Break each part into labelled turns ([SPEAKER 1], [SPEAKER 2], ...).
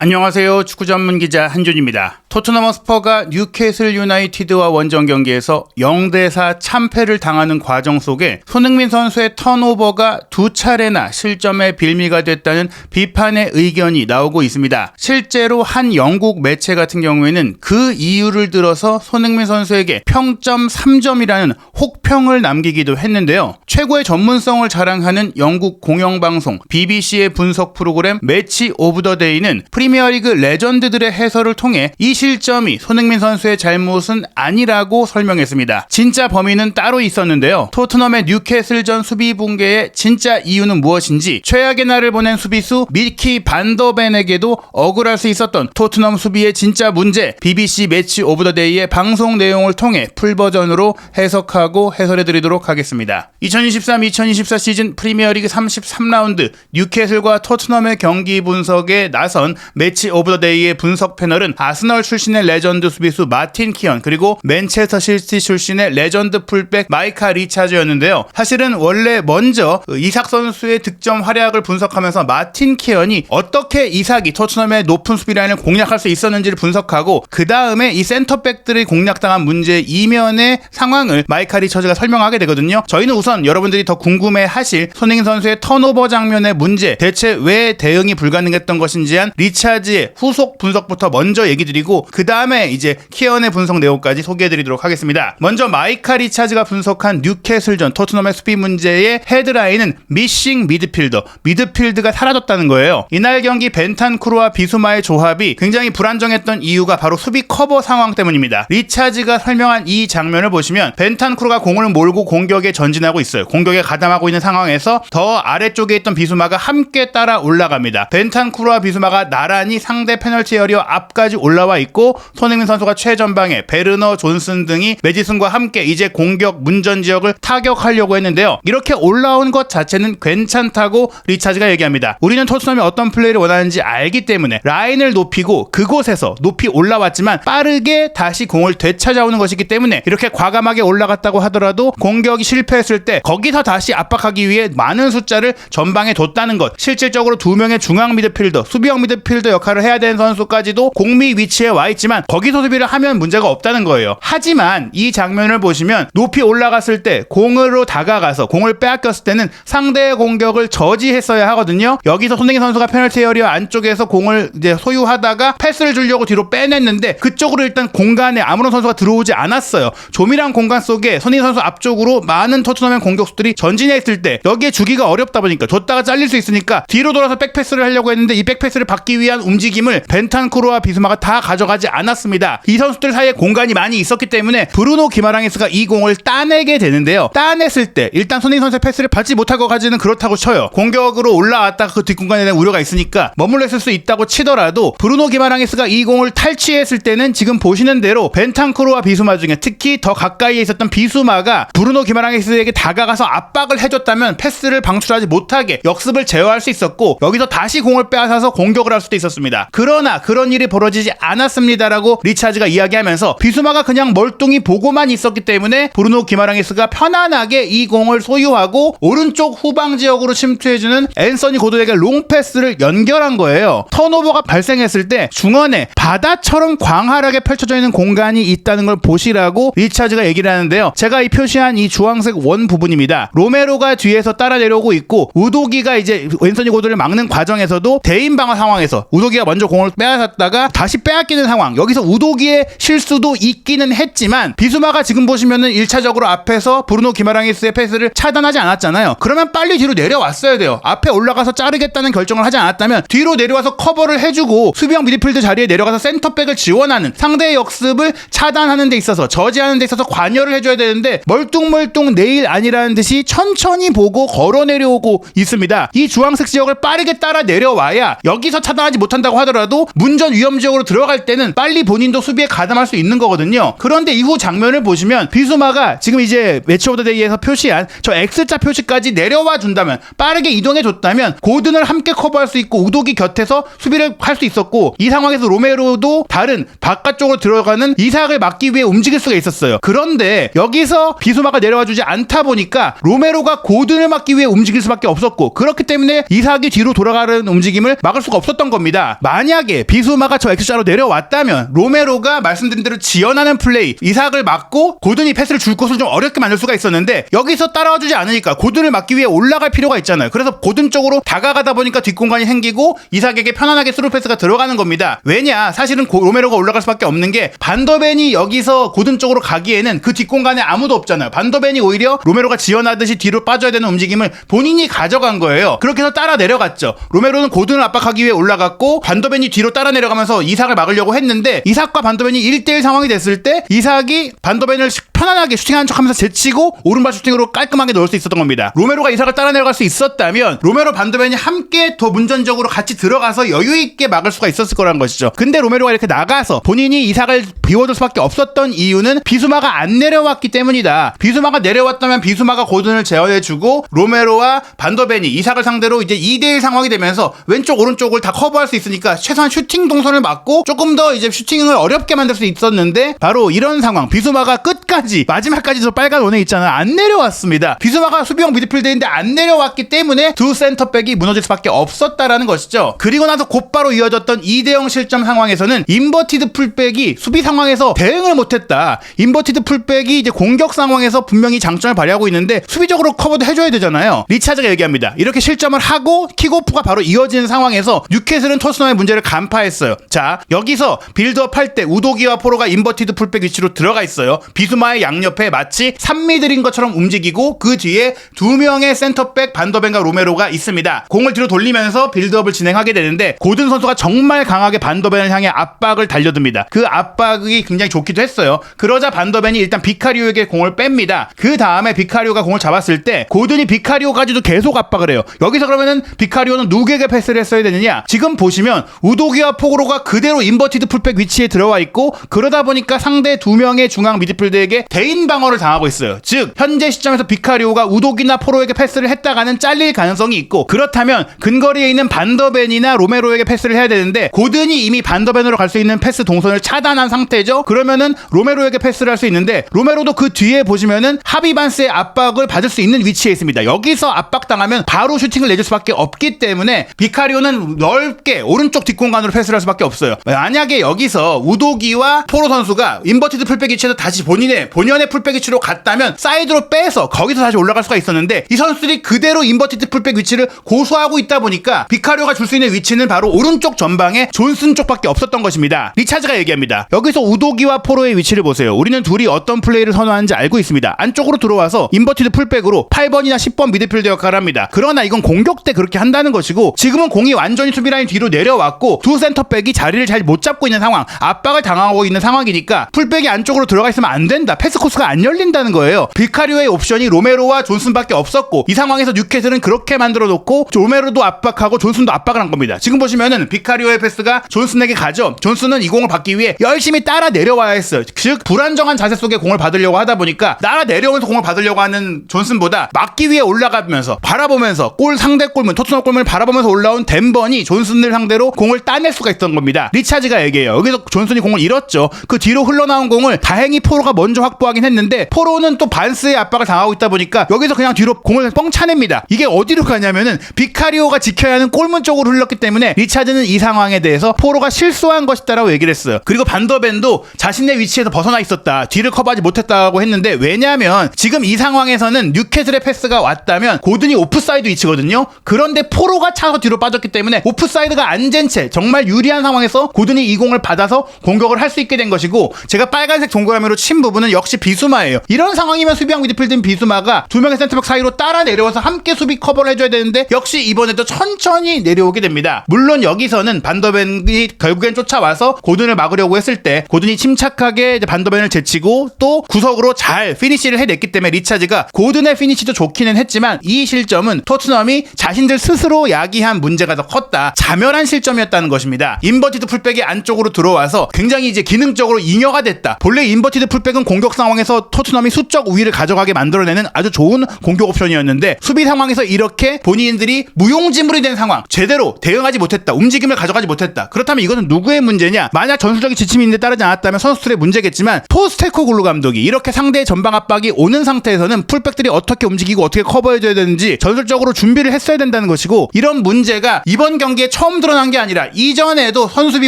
[SPEAKER 1] 안녕하세요. 축구 전문 기자 한준입니다. 토트넘 허스퍼가 뉴캐슬 유나이티드와 원정 경기에서 0대4 참패를 당하는 과정 속에 손흥민 선수의 턴오버가 두 차례나 실점의 빌미가 됐다는 비판의 의견이 나오고 있습니다. 실제로 한 영국 매체 같은 경우에는 그 이유를 들어서 손흥민 선수에게 평점 3점이라는 혹평을 남기기도 했는데요. 최고의 전문성을 자랑하는 영국 공영방송 BBC의 분석 프로그램 매치 오브 더 데이는 프리미어리그 레전드들의 해설을 통해 이 실점이 손흥민 선수의 잘못은 아니라고 설명했습니다. 진짜 범인은 따로 있었는데요. 토트넘의 뉴캐슬전 수비 붕괴의 진짜 이유는 무엇인지 최악의 날을 보낸 수비수 미키 반더벤에게도 억울할 수 있었던 토트넘 수비의 진짜 문제, BBC 매치 오브 더 데이의 방송 내용을 통해 풀버전으로 해석하고 해설해드리도록 하겠습니다. 2023-2024 시즌 프리미어리그 33라운드 뉴캐슬과 토트넘의 경기 분석에 나선 매치 오브 더 데이의 분석 패널은 아스널 출신의 레전드 수비수 마틴 키언, 그리고 맨체스터 시티 출신의 레전드 풀백 마이카 리차즈였는데요. 사실은 원래 먼저 이삭 선수의 득점 활약을 분석하면서 마틴 키언이 어떻게 이삭이 토트넘의 높은 수비 라인을 공략할 수 있었는지를 분석하고, 그 다음에 이 센터백들이 공략당한 문제 이면의 상황을 마이카 리차즈가 설명하게 되거든요. 저희는 우선 여러분들이 더 궁금해하실 손흥민 선수의 턴오버 장면의 문제, 대체 왜 대응이 불가능했던 것인지 한 리차즈의 후속 분석부터 먼저 얘기 드리고, 그 다음에 이제 키언의 분석 내용까지 소개해드리도록 하겠습니다. 먼저 마이카 리차즈가 분석한 뉴캐슬전 토트넘의 수비 문제의 헤드라인은 미싱 미드필더, 미드필드가 사라졌다는 거예요. 이날 경기 벤탄쿠르와 비수마의 조합이 굉장히 불안정했던 이유가 바로 수비 커버 상황 때문입니다. 리차즈가 설명한 이 장면을 보시면 벤탄쿠르가 공을 몰고 공격에 전진하고 있어요. 공격에 가담하고 있는 상황에서 더 아래쪽에 있던 비수마가 함께 따라 올라갑니다. 벤탄쿠르와 비수마가 나란히 상대 페널티 에리어 앞까지 올라와 있고, 손흥민 선수가 최전방에 베르너 존슨 등이 매디슨과 함께 이제 공격 문전 지역을 타격하려고 했는데요. 이렇게 올라온 것 자체는 괜찮다고 리차즈가 얘기합니다. 우리는 토트넘이 어떤 플레이를 원하는지 알기 때문에 라인을 높이고 그곳에서 높이 올라왔지만 빠르게 다시 공을 되찾아오는 것이기 때문에 이렇게 과감하게 올라갔다고 하더라도 공격이 실패했을 때 거기서 다시 압박하기 위해 많은 숫자를 전방에 뒀다는 것, 실질적으로 두 명의 중앙 미드필더, 수비형 미드필더 역할을 해야 되는 선수까지도 공미 위치에 와 있지만 거기서 수비를 하면 문제가 없다는 거예요. 하지만 이 장면을 보시면 높이 올라갔을 때 공으로 다가가서 공을 빼앗겼을 때는 상대의 공격을 저지했어야 하거든요. 여기서 손흥민 선수가 페널티 에리어 안쪽에서 공을 이제 소유하다가 패스를 주려고 뒤로 빼냈는데 그쪽으로 일단 공간에 아무런 선수가 들어오지 않았어요. 조밀한 공간 속에 손흥민 선수 앞쪽으로 많은 토트넘의 공격수들이 전진해 있을 때 여기에 주기가 어렵다 보니까 줬다가 잘릴 수 있으니까 뒤로 돌아서 백패스를 하려고 했는데 이 백패스를 받기 위한 움직임을 벤탄쿠르와 비스마가 다 가져가지 않았습니다. 이 선수들 사이에 공간이 많이 있었기 때문에 브루노 기마랑이스가 이 공을 따내게 되는데요. 따냈을 때 일단 손흥민 선수의 패스를 받지 못할 것까지는 그렇다고 쳐요. 공격으로 올라왔다가 그 뒷공간에 대한 우려가 있으니까 머물러 있을 수 있다고 치더라도 브루노 기마랑이스가 이 공을 탈취했을 때는 지금 보시는 대로 벤탄쿠르와 비수마 중에 특히 더 가까이에 있었던 비수마가 브루노 기마랑이스에게 다가가서 압박을 해줬다면 패스를 방출하지 못하게 역습을 제어할 수 있었고, 여기서 다시 공을 빼앗아서 공격을 할 수도 있었습니다. 그러나 그런 일이 벌어지지 않았습니다라고 리차즈가 이야기하면서 비수마가 그냥 멀뚱히 보고만 있었기 때문에 브루노 기마랑이스가 편안하게 이 공을 소유하고 오른쪽 후방 지역으로 침투해주는 앤서니 고든에게 롱패스를 연결한 거예요. 턴오버가 발생했을 때 중원에 바다처럼 광활하게 펼쳐져 있는 공간이 있다는 걸 보시라고 리차즈가 얘기를 하는데요. 제가 이 표시한 이 주황색 원 부분입니다. 로메로가 뒤에서 따라 내려오고 있고, 우도기가 이제 앤서니 고든을 막는 과정에서도 대인 방어 상황에서 우도기가 먼저 공을 빼앗았다가 다시 빼앗기는 상황, 여기서 우도기의 실수도 있기는 했지만 비수마가 지금 보시면은 1차적으로 앞에서 브루노 기마랑이스의 패스를 차단하지 않았잖아요. 그러면 빨리 뒤로 내려왔어야 돼요. 앞에 올라가서 자르겠다는 결정을 하지 않았다면 뒤로 내려와서 커버를 해주고 수비형 미드필드 자리에 내려가서 센터백을 지원하는, 상대의 역습을 차단하는 데 있어서, 저지하는 데 있어서 관여를 해줘야 되는데 멀뚱멀뚱 내일 아니라는 듯이 천천히 보고 걸어 내려오고 있습니다. 이 주황색 지역을 빠르게 따라 내려와야 여기서 차단하지 못한다고 하더라도 문전 위험 지역으로 들어갈 때 때는 빨리 본인도 수비에 가담할 수 있는 거거든요. 그런데 이후 장면을 보시면 비수마가 지금 이제 매치 오브 더 데이에서 표시한 저 X자 표시까지 내려와 준다면, 빠르게 이동해 줬다면 고든을 함께 커버할 수 있고 우도기 곁에서 수비를 할 수 있었고, 이 상황에서 로메로도 다른 바깥쪽으로 들어가는 이삭을 막기 위해 움직일 수가 있었어요. 그런데 여기서 비수마가 내려와 주지 않다 보니까 로메로가 고든을 막기 위해 움직일 수밖에 없었고, 그렇기 때문에 이삭이 뒤로 돌아가는 움직임을 막을 수가 없었던 겁니다. 만약에 비수마가 저 X자로 내려왔다면 로메로가 말씀드린 대로 지연하는 플레이, 이삭을 막고 고든이 패스를 줄 곳을 좀 어렵게 만들 수가 있었는데, 여기서 따라와 주지 않으니까 고든을 막기 위해 올라갈 필요가 있잖아요. 그래서 고든 쪽으로 다가가다 보니까 뒷공간이 생기고 이삭에게 편안하게 스루 패스가 들어가는 겁니다. 왜냐, 사실은 로메로가 올라갈 수밖에 없는 게, 반더벤이 여기서 고든 쪽으로 가기에는 그 뒷공간에 아무도 없잖아요. 반더벤이 오히려 로메로가 지연하듯이 뒤로 빠져야 되는 움직임을 본인이 가져간 거예요. 그렇게 해서 따라 내려갔죠. 로메로는 고든을 압박하기 위해 올라갔고, 반더벤이 뒤로 따라 내려가면서 이삭을 막으려고 했는데, 이삭과 반더벤이 1대1 상황이 됐을 때 이삭이 반더벤을 편안하게 슈팅하는 척하면서 제치고 오른발 슈팅으로 깔끔하게 넣을 수 있었던 겁니다. 로메로가 이삭을 따라 내려갈 수 있었다면 로메로 반더벤이 함께 더 문전적으로 같이 들어가서 여유 있게 막을 수가 있었을 거라는 것이죠. 근데 로메로가 이렇게 나가서 본인이 이삭을 비워둘 수밖에 없었던 이유는 비수마가 안 내려왔기 때문이다. 비수마가 내려왔다면 비수마가 고든을 제어해주고 로메로와 반더벤이 이삭을 상대로 이제 2대1 상황이 되면서 왼쪽 오른쪽을 다 커버할 수 있으니까 최소한 슈팅 동선을 막고 조금 더 이제 슈팅을 어렵게 만들 수 있었는데, 바로 이런 상황, 비수마가 끝까지 마지막까지 저 빨간 원에 있잖아요. 안 내려왔습니다. 비수마가 수비형 미드필더인데 안 내려왔기 때문에 두 센터백이 무너질 수밖에 없었다라는 것이죠. 그리고 나서 곧바로 이어졌던 2대0 실점 상황에서는 인버티드 풀백이 수비 상황에서 대응을 못했다. 인버티드 풀백이 이제 공격 상황에서 분명히 장점을 발휘하고 있는데 수비적으로 커버도 해줘야 되잖아요. 리차즈가 얘기합니다. 이렇게 실점을 하고 킥오프가 바로 이어지는 상황에서 뉴캐슬은 토트넘의 문제를 간파했어요. 자, 여기서 빌드업 할 때 우도기와 포로가 인버티드 풀백 위치로 들어가 있어요. 비수마의 양옆에 마치 3미들인 것처럼 움직이고, 그 뒤에 두 명의 센터백 반더벤과 로메로가 있습니다. 공을 뒤로 돌리면서 빌드업을 진행하게 되는데, 고든 선수가 정말 강하게 반더벤을 향해 압박을 달려듭니다. 그 압박이 굉장히 좋기도 했어요. 그러자 반더벤이 일단 비카리오에게 공을 뺍니다. 그 다음에 비카리오가 공을 잡았을 때 고든이 비카리오까지도 계속 압박을 해요. 여기서 그러면은 비카리오는 누구에게 패스를 했어야 되느냐? 지금 보시면 우도기와 포그로가 그대로 인버티드 풀백 위치에 들어와 있고, 그러다 보니까 상대 두 명의 중앙 미드필더에게 대인 방어를 당하고 있어요. 즉 현재 시점에서 비카리오가 우도기나 포로에게 패스를 했다가는 잘릴 가능성이 있고, 그렇다면 근거리에 있는 반더벤이나 로메로에게 패스를 해야 되는데 고든이 이미 반더벤으로 갈 수 있는 패스 동선을 차단한 상태죠. 그러면은 로메로에게 패스를 할 수 있는데, 로메로도 그 뒤에 보시면은 하비반스의 압박을 받을 수 있는 위치에 있습니다. 여기서 압박당하면 바로 슈팅을 내줄 수밖에 없기 때문에 비카리오는 넓게 오른쪽 뒷공간으로 패스를 할 수밖에 없어요. 만약에 여기서 우도기와 포로 선수가 인버티드 풀백 위치에서 다시 본연의 풀백 위치로 갔다면 사이드로 빼서 거기서 다시 올라갈 수가 있었는데, 이 선수들이 그대로 인버티드 풀백 위치를 고수하고 있다 보니까 비카리오가 줄 수 있는 위치는 바로 오른쪽 전방에 존슨 쪽밖에 없었던 것입니다. 리차즈가 얘기합니다. 여기서 우도기와 포로의 위치를 보세요. 우리는 둘이 어떤 플레이를 선호하는지 알고 있습니다. 안쪽으로 들어와서 인버티드 풀백으로 8번이나 10번 미드필더 역할을 합니다. 그러나 이건 공격 때 그렇게 한다는 것이고, 지금은 공이 완전히 수비라인 뒤로 내려왔고 두 센터백이 자리를 잘 못 잡고 있는 상황, 압박을 당하고 있는 상황이니까 풀백이 안쪽으로 들어가 있으면 안 된다. 패스 코스가 안 열린다는 거예요. 비카리오의 옵션이 로메로와 존슨밖에 없었고, 이 상황에서 뉴캐슬은 그렇게 만들어 놓고 로메로도 압박하고 존슨도 압박을 한 겁니다. 지금 보시면은 비카리오의 패스가 존슨에게 가죠. 존슨은 이 공을 받기 위해 열심히 따라 내려와야 했어요. 즉 불안정한 자세 속에 공을 받으려고 하다 보니까 따라 내려오면서 공을 받으려고 하는 존슨보다 막기 위해 올라가면서 바라보면서 상대 골문, 토트넘 골문을 바라보면서 올라온 덴번이 존슨을 상대로 공을 따낼 수가 있던 겁니다. 리차즈가 얘기해요. 여기서 존슨이 공을 잃었죠. 그 뒤로 흘러나온 공을 다행히 포로가 먼저 확보하긴 했는데, 포로는 또 반스의 압박을 당하고 있다 보니까 여기서 그냥 뒤로 공을 뻥 차냅니다. 이게 어디로 가냐면은 비카리오가 지켜야 하는 골문 쪽으로 흘렀기 때문에 리차즈는 이 상황에 대해서 포로가 실수한 것이다라고 얘기를 했어요. 그리고 반더벤도 자신의 위치에서 벗어나 있었다, 뒤를 커버하지 못했다고 했는데, 왜냐하면 지금 이 상황에서는 뉴캐슬의 패스가 왔다면 고든이 오프사이드 위치거든요. 그런데 포로가 차서 뒤로 빠졌기 때문에 오프사이드가 안전 채 정말 유리한 상황에서 고든이 이 공을 받아서 공격을 할 수 있게 된 것이고, 제가 빨간색 동그라미로 친 부분은 역시 비수마예요. 이런 상황이면 수비형 미드필드인 비수마가 두 명의 센터백 사이로 따라 내려와서 함께 수비 커버를 해줘야 되는데, 역시 이번에도 천천히 내려오게 됩니다. 물론 여기서는 반더벤이 결국엔 쫓아와서 고든을 막으려고 했을 때 고든이 침착하게 반더벤을 제치고 또 구석으로 잘 피니시를 해냈기 때문에 리차즈가 고든의 피니시도 좋기는 했지만, 이 실점은 토트넘이 자신들 스스로 야기한 문제가 더 컸다, 자멸한 실점이었다는 것입니다. 인버티드 풀백이 안쪽으로 들어와서 굉장히 이제 기능적으로 잉여가 됐다. 본래 인버티드 풀백은 공격 상황에서 토트넘이 수적 우위를 가져가게 만들어내는 아주 좋은 공격 옵션이었는데 수비 상황에서 이렇게 본인들이 무용지물이 된 상황, 제대로 대응하지 못했다, 움직임을 가져가지 못했다. 그렇다면 이것은 누구의 문제냐? 만약 전술적인 지침이 있는데 따르지 않았다면 선수들의 문제겠지만 포스테코글루 감독이 이렇게 상대의 전방 압박이 오는 상태에서는 풀백들이 어떻게 움직이고 어떻게 커버해줘야 되는지 전술적으로 준비를 했어야 된다는 것이고, 이런 문제가 이번 경기에 처음 드러난 게 아니라 이전에도 선수비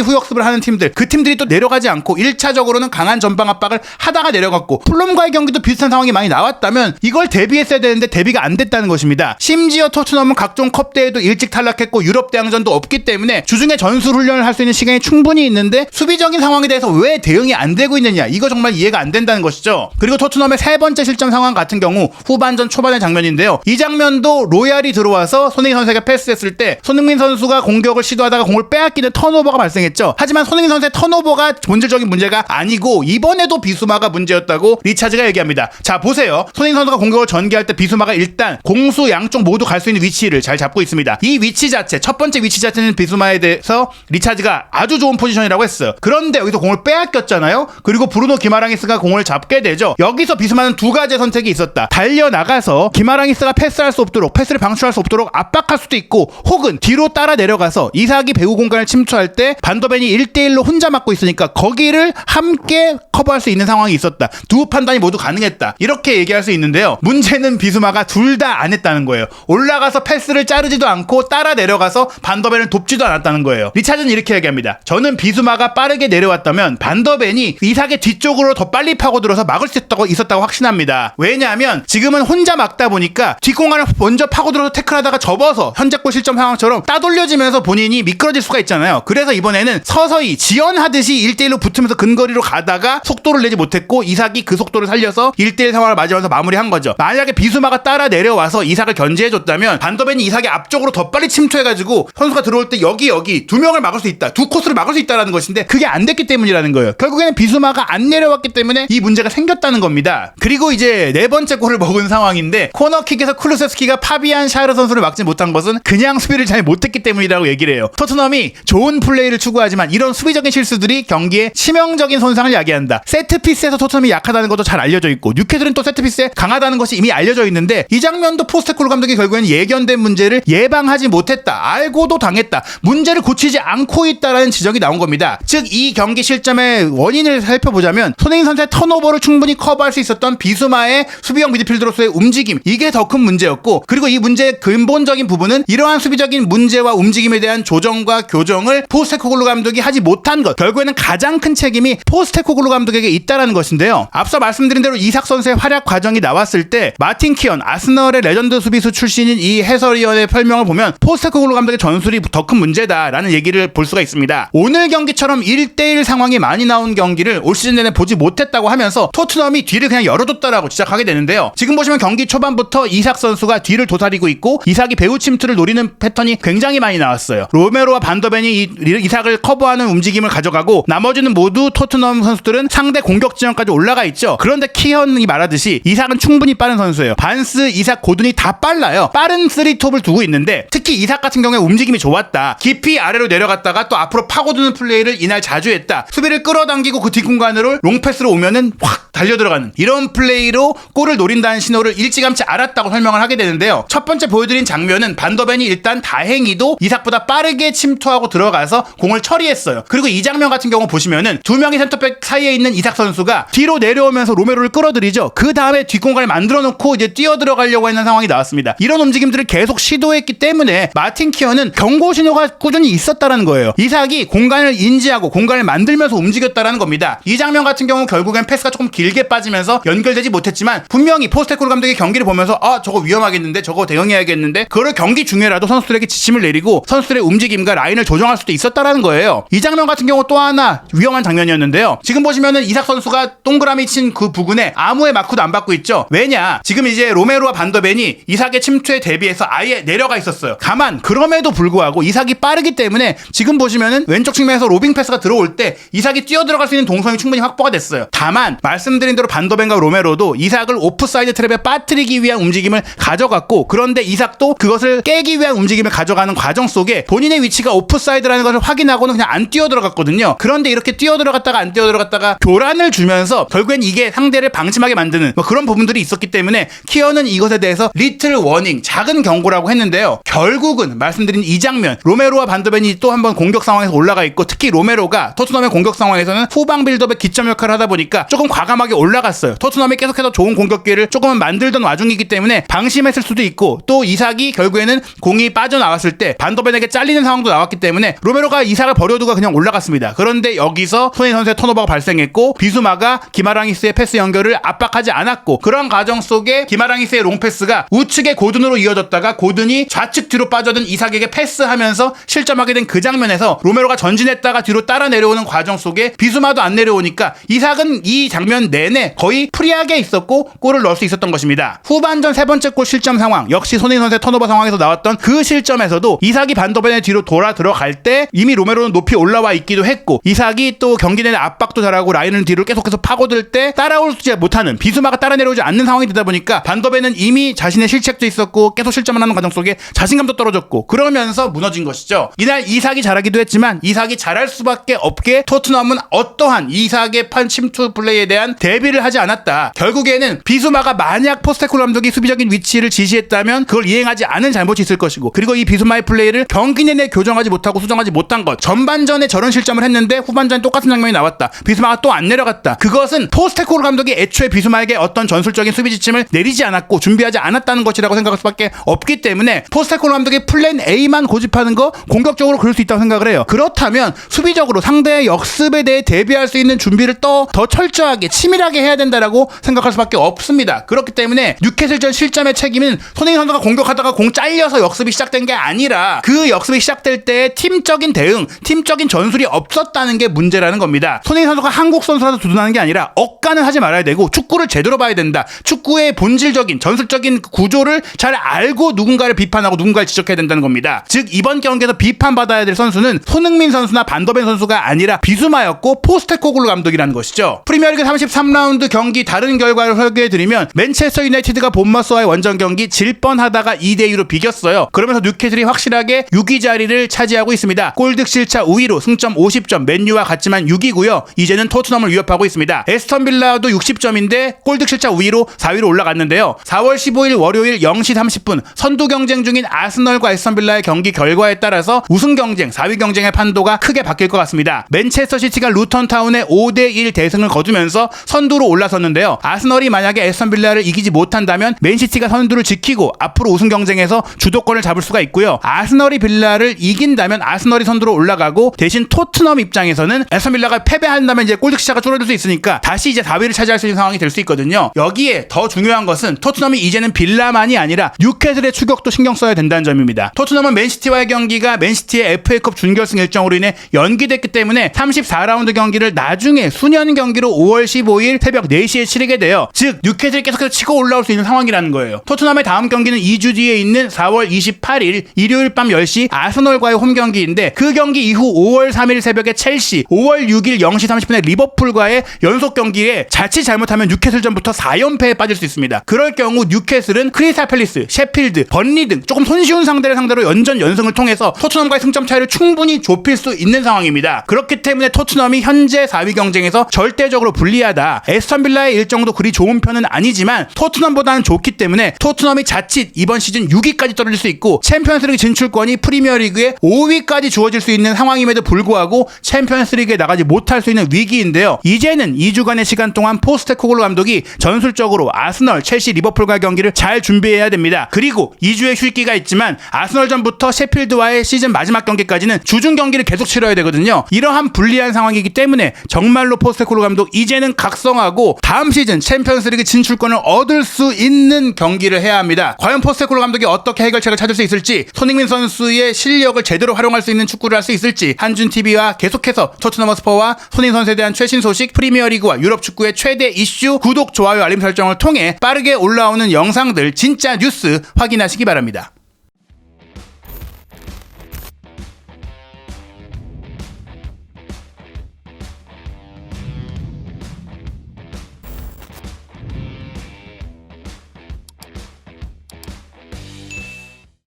[SPEAKER 1] 후역습을 하는 팀들, 그 팀들이 또 내려가지 않고 1차적으로는 강한 전방 압박을 하다가 내려갔고, 풀럼과의 경기도 비슷한 상황이 많이 나왔다면 이걸 대비했어야 되는데 대비가 안 됐다는 것입니다. 심지어 토트넘은 각종 컵대회도 일찍 탈락했고 유럽 대항전도 없기 때문에 주중에 전술 훈련을 할 수 있는 시간이 충분히 있는데 수비적인 상황에 대해서 왜 대응이 안 되고 있느냐, 이거 정말 이해가 안 된다는 것이죠. 그리고 토트넘의 세 번째 실점 상황 같은 경우 후반전 초반의 장면인데요. 이 장면도 로얄이 들어와서 손흥민 선수에게 패스했을 때 손흥민 선수가 공격을 시도하다가 공을 빼앗기는 턴오버가 발생했죠. 하지만 손흥민 선수의 턴오버가 본질적인 문제가 아니고 이번에도 비수마가 문제였다고 리차즈가 얘기합니다. 자, 보세요. 손흥민 선수가 공격을 전개할 때 비수마가 일단 공수 양쪽 모두 갈 수 있는 위치를 잘 잡고 있습니다. 이 위치 자체, 첫 번째 위치 자체는 비수마에 대해서 리차즈가 아주 좋은 포지션이라고 했어요. 그런데 여기서 공을 빼앗겼잖아요. 그리고 브루노 기마랑이스가 공을 잡게 되죠. 여기서 비수마는 두 가지의 선택이 있었다. 달려나가서 기마랑이스가 패스할 수 없도록, 패스를 방출할 수 없도록 압박할 수도 있고, 혹은 뒤로 따라 내려가서 이삭이 배후 공간을 침투할 때 반더벤이 1대1로 혼자 막고 있으니까 거기를 함께 커버할 수 있는 상황이 있었다. 두 판단이 모두 가능했다. 이렇게 얘기할 수 있는데요. 문제는 비수마가 둘 다 안 했다는 거예요. 올라가서 패스를 자르지도 않고 따라 내려가서 반더벤을 돕지도 않았다는 거예요. 리차드는 이렇게 얘기합니다. 저는 비수마가 빠르게 내려왔다면 반더벤이 이삭의 뒤쪽으로 더 빨리 파고들어서 막을 수 있었다고 확신합니다. 왜냐하면 지금은 혼자 막다 보니까 뒷공간을 먼저 파고들어서 태클하다가 접어서 현재골 실점 상황처럼 따돌려지면서 본인이 미끄러질 수가 있잖아요. 그래서 이번에는 서서히 지연하듯이 1대1로 붙으면서 근거리로 가다가 속도를 내지 못했고 이삭이 그 속도를 살려서 1대1 상황을 맞으면서 마무리한 거죠. 만약에 비수마가 따라 내려와서 이삭을 견제해줬다면 반더벤이 이삭의 앞쪽으로 더 빨리 침투해가지고 선수가 들어올 때 여기 두 명을 막을 수 있다, 두 코스를 막을 수 있다라는 것인데 그게 안 됐기 때문이라는 거예요. 결국에는 비수마가 안 내려왔기 때문에 이 문제가 생겼다는 겁니다. 그리고 이제 네 번째 골을 먹은 상황인데 코너킥에서 쿠루세스키가 파비안 샤르 선수를 막지 못한 것은 그냥 수비를 잘 못했기 때문이라고 얘기를 해요. 토트넘이 좋은 플레이를 추구하지만 이런 수비적인 실수들이 경기에 치명적인 손상을 야기한다. 세트피스에서 토트넘이 약하다는 것도 잘 알려져 있고 뉴캐슬은 또 세트피스에 강하다는 것이 이미 알려져 있는데 이 장면도 포스테코글루 감독이 결국에는 예견된 문제를 예방하지 못했다, 알고도 당했다, 문제를 고치지 않고 있다라는 지적이 나온 겁니다. 즉 이 경기 실점의 원인을 살펴보자면 손흥민 선수의 턴오버를 충분히 커버할 수 있었던 비수마의 수비형 미드필더로서의 움직임, 이게 더 큰 문제였고, 그리고 이 문제의 근본적인 부분은 이러한 수비적인 문제와 움직임에 대한 조정과 교정을 포스테코글루 감독이 하지 못한 것, 결국에는 가장 큰 책임이 포스테코글루 감독에게 있다라는 것인데요. 앞서 말씀드린 대로 이삭 선수의 활약 과정이 나왔을 때 마틴 키언, 아스널의 레전드 수비수 출신인 이 해설위원의 설명을 보면 포스테코글루 감독의 전술이 더 큰 문제다라는 얘기를 볼 수가 있습니다. 오늘 경기처럼 1대1 상황이 많이 나온 경기를 올 시즌 내내 보지 못했다고 하면서 토트넘이 뒤를 그냥 열어뒀다라고 지적하게 되는데요. 지금 보시면 경기 초반부터 이삭 선수가 뒤를 도사리고 있고 이삭이 배후 침투를 노리는 패턴이 굉장히 많이 나왔어요. 로메로와 반더벤이 이삭을 커버하는 움직임을 가져가고 나머지는 모두 토트넘 선수들은 상대 공격 지역까지 올라가 있죠. 그런데 키현이 말하듯이 이삭은 충분히 빠른 선수예요. 반스, 이삭, 고든이 다 빨라요. 빠른 3톱을 두고 있는데 특히 이삭 같은 경우에 움직임이 좋았다. 깊이 아래로 내려갔다가 또 앞으로 파고드는 플레이를 이날 자주 했다. 수비를 끌어당기고 그 뒷공간으로 롱패스로 오면은 확 달려들어가는 이런 플레이로 골을 노린다는 신호를 일찌감치 알았다고 설명을 하게 되는데요. 첫 번째 보여드린 장면은 반더벤이 일단 다행히도 이삭보다 빠르게 침투하고 들어가서 공을 처리했어요. 그리고 이 장면 같은 경우 보시면은 두 명의 센터백 사이에 있는 이삭 선수가 뒤로 내려오면서 로메로를 끌어들이죠. 그 다음에 뒷공간을 만들어 놓고 이제 뛰어 들어가려고 하는 상황이 나왔습니다. 이런 움직임들을 계속 시도했기 때문에 마틴 키어는 경고 신호가 꾸준히 있었다라는 거예요. 이삭이 공간을 인지하고 공간을 만들면서 움직였다라는 겁니다. 이 장면 같은 경우 결국엔 패스가 조금 길게 빠지면서 연결되지 못했지만 분명히 포스테코글루 감독이 경기를 보면서 저거 위험하겠는데, 저거 대응해야겠는데, 그걸 경기 중에라도 선수들에게 지침을 내리고 선수들의 움직임과 라인을 조정할 수도 있었다라는 거예요. 이 장면 같은 경우 또 하나 위험한 장면이었는데요. 지금 보시면은 이삭 선수가 동그라미 친 그 부근에 아무의 마크도 안 받고 있죠. 왜냐? 지금 이제 로메로와 반더벤이 이삭의 침투에 대비해서 아예 내려가 있었어요. 다만 그럼에도 불구하고 이삭이 빠르기 때문에 지금 보시면은 왼쪽 측면에서 로빙 패스가 들어올 때 이삭이 뛰어 들어갈 수 있는 동선이 충분히 확보가 됐어요. 다만 말씀드린 대로 반더벤과 로메로도 이삭을 오프사이드 트랩에 빠뜨리기 위한 움직임을 가져갔고, 그런데 이삭도 그것을 깨기 위한 움직임을 가져가는 과정 속에 본인의 위치가 오프사이드라는 것을 확인하고는 그냥 안 뛰어들어갔거든요. 그런데 이렇게 뛰어들어갔다가 안 뛰어들어갔다가 교란을 주면서 결국엔 이게 상대를 방심하게 만드는 뭐 그런 부분들이 있었기 때문에 키어는 이것에 대해서 리틀 워닝, 작은 경고라고 했는데요. 결국은 말씀드린 이 장면, 로메로와 반더벤이 또 한번 공격 상황에서 올라가 있고, 특히 로메로가 토트넘의 공격 상황에서는 후방 빌드업의 기점 역할을 하다 보니까 조금 과감하게 올라갔어요. 토트넘이 계속해서 좋은 공격 기회를 조금은 만들던 와중이기 때문에 방심했을 수도 있고, 또 이삭이 결국에는 공이 빠져나왔을 때 반더벤에게 잘리는 상황도 나왔기 때문에 로메로가 이삭을 버려두고 그냥 올라갔습니다. 그런데 여기서 손흥민 선수의 턴오버가 발생했고, 비수마가 기마랑이스의 패스 연결을 압박하지 않았고, 그런 과정 속에 기마랑이스의 롱패스가 우측의 고든으로 이어졌다가 고든이 좌측 뒤로 빠져든 이삭에게 패스하면서 실점하게 된 그 장면에서 로메로가 전진했다가 뒤로 따라 내려오는 과정 속에 비수마도 안 내려오니까 이삭은 이 장면 내내 거의 프리하게 있었고 골을 넣을 수 있었던 것입니다. 후반전 세 번째 골 실점 상황, 역시 손흥민 선수의 턴오버 상황에서 나왔던 그 실점에서도 이삭이 반더벤의 뒤로 돌아 들어갈 때 이미 로메로는 높이 올라와 있기도 했고, 이삭이 또 경기 내내 압박도 잘하고 라인을 뒤로 계속해서 파고들 때 따라오지 못하는, 비수마가 따라 내려오지 않는 상황이 되다 보니까 반더벤은 이미 자신의 실책도 있었고 계속 실점을 하는 과정 속에 자신감도 떨어졌고, 그러면서 무너진 것이죠. 이날 이삭이 잘하기도 했지만 이삭이 잘할 수밖에 없게 토트넘은 어떠한 이삭의 침투 플레이에 대한 대비를 하지 않았다. 결국에는 비수마가 만약 포스테코글루 감독이 수비적인 위치를 지시했다면 그걸 이행하지 않은 잘못이 있을 것이고, 그리고 이 비수마의 플레이를 경기 내내 교정하지 못하고 수정하지 못한 것, 전반전에 저런 실점을 했는데 후반전에 똑같은 장면이 나왔다. 비수마가 또 안 내려갔다. 그것은 포스테코글루 감독이 애초에 비수마에게 어떤 전술적인 수비 지침을 내리지 않았고 준비하지 않았다는 것이라고 생각할 수밖에 없기 때문에 포스테코글루 감독이 플랜 A만 고집하는 거 공격적으로 그럴 수 있다고 생각을 해요. 그렇다면 수비적으로 상대의 역습에 대해 대비할 수 있는 준비를 더 철저하게 치밀하게 해야 된다라고 생각할 수밖에 없습니다. 그렇기 때문에 뉴캐슬전 실점의 책임은 손흥민 선수가 공격하다가 공 잘려서 역습이 시작된 게 아니라 그 역습이 시작될 때 팀적인 대응, 팀적인 전술이 없었다는 게 문제라는 겁니다. 손흥민 선수가 한국 선수라서 두둔하는 게 아니라 억까는 하지 말아야 되고 축구를 제대로 봐야 된다. 축구의 본질적인 전술적인 구조를 잘 알고 누군가를 비판하고 누군가를 지적해야 된다는 겁니다. 즉 이번 경기에서 비판받아야 될 선수는 손흥민 선수나 반더벤 선수가 아니라 비수마였고 포스테코글루 감독이라는 것이죠. 프리미어리그 33라운드 경기 다른 결과를 설계해드리면, 맨체스터 유나이티드가 본머스와의 원정 경기 질 뻔하다가 2대2로 비겼어요. 그러면서 뉴캐슬이 확실하게 6위 자리를 차지하고 있습니다. 골득실차 우위로 승점 50점, 맨유와 같지만 6위고요. 이제는 토트넘을 위협하고 있습니다. 에스턴 빌라도 60점인데 골득실차 우위로 4위로 올라갔는데요. 4월 15일 월요일 0시 30분 선두 경쟁 중인 아스널과 에스턴 빌라의 경기 결과에 따라서 우승 경쟁, 4위 경쟁의 판도가 크게 바뀔 것 같습니다. 맨체스터 시티가 루턴 타운의 5대1 대승을 거두면서 선두로 올라섰는데요. 아스널이 만약에 에스턴 빌라를 이기지 못한다면 맨시티가 선두를 지키고 앞으로 우승 경쟁에서 주도권을 잡을 수가 있고요. 아스널이 빌라를 이긴다면 아스널이 선두로 올라가고, 대신 토트넘 입장에서는 에스턴 빌라가 패배한다면 이제 골득실차가 줄어들 수 있으니까 다시 이제 4위를 차지할 수 있는 상황이 될 수 있거든요. 여기에 더 중요한 것은 토트넘이 이제는 빌라만이 아니라 뉴캐슬의 추격도 신경 써야 된다는 점입니다. 토트넘은 맨시티와의 경기가 맨시티의 FA컵 준결승 일정으로 인해 연기됐기 때문에 34라운드 경기를 나중에 수년 경기로 5월 15일 새벽 4시에 치르게 돼요. 즉 뉴캐슬이 계속해서 치고 올라올 수 있는 상황이라는 거예요. 토트넘의 다음 경기는 2주 뒤에 있는 4월 28일 일요일 밤 10시 아스널과의 홈 경기인데, 그 경기 이후 5월 3일 새벽에 첼시, 5월 6일 0시 30분에 리버풀과의 연속 경기에 자칫 잘못하면 뉴캐슬전부터 4연패에 빠질 수 있습니다. 그럴 경우 뉴캐슬은 크리스탈 팰리스, 셰필드, 번리 등 조금 손쉬운 상대를 상대로 연승을 통해서 토트넘과의 승점 차이를 충분히 좁힐 수 있는 상황입니다. 그렇기 때문에 토트넘이 현재 4위 경쟁에서 절대적으로 불리하다. 에스턴 빌라의 일정도 그리 좋은 편은 아니지만 토트넘보다는 좋기 때문에 토트넘이 자칫 이번 시즌 6위까지 떨어질 수 있고 챔피언스리그 진출권이 프리미어리그에 5위까지 주어질 수 있는 상황임에도 불구하고 챔피언스리그에 나가지 못할 수 있는 위기인데요. 이제는 2주간의 시간 동안 포스테코글루 감독이 전술적으로 아스널, 첼시, 리버풀과의 경기를 잘 준비해야 됩니다. 그리고 2주의 휴식기가 있지만 아스널전부터 셰필드와의 시즌 마지막 경기까지는 주중 경기를 계속 치러야 되거든요. 이러한 불리한 상황이기 때문에 정말로 포스테코글루 감독 이제는 각성하고 다음 시즌 챔피언스리그 진출권을 얻을 수 있는 경기를 해야 합니다. 과연 포스테코글루 감독이 어떻게 해결책을 찾을 수 있을지, 손흥민 선수의 실력을 제대로 활용할 수 있는 축구를 할 수 있을지, 한준TV와 계속해서 토트넘 허스퍼와 손흥민 선수에 대한 최신 소식, 프리미어리그와 유럽 축구의 최대 이슈, 구독, 좋아요, 알림 설정을 통해 빠르게 올라오는 영상들, 진짜 뉴스 확인하시기 바랍니다.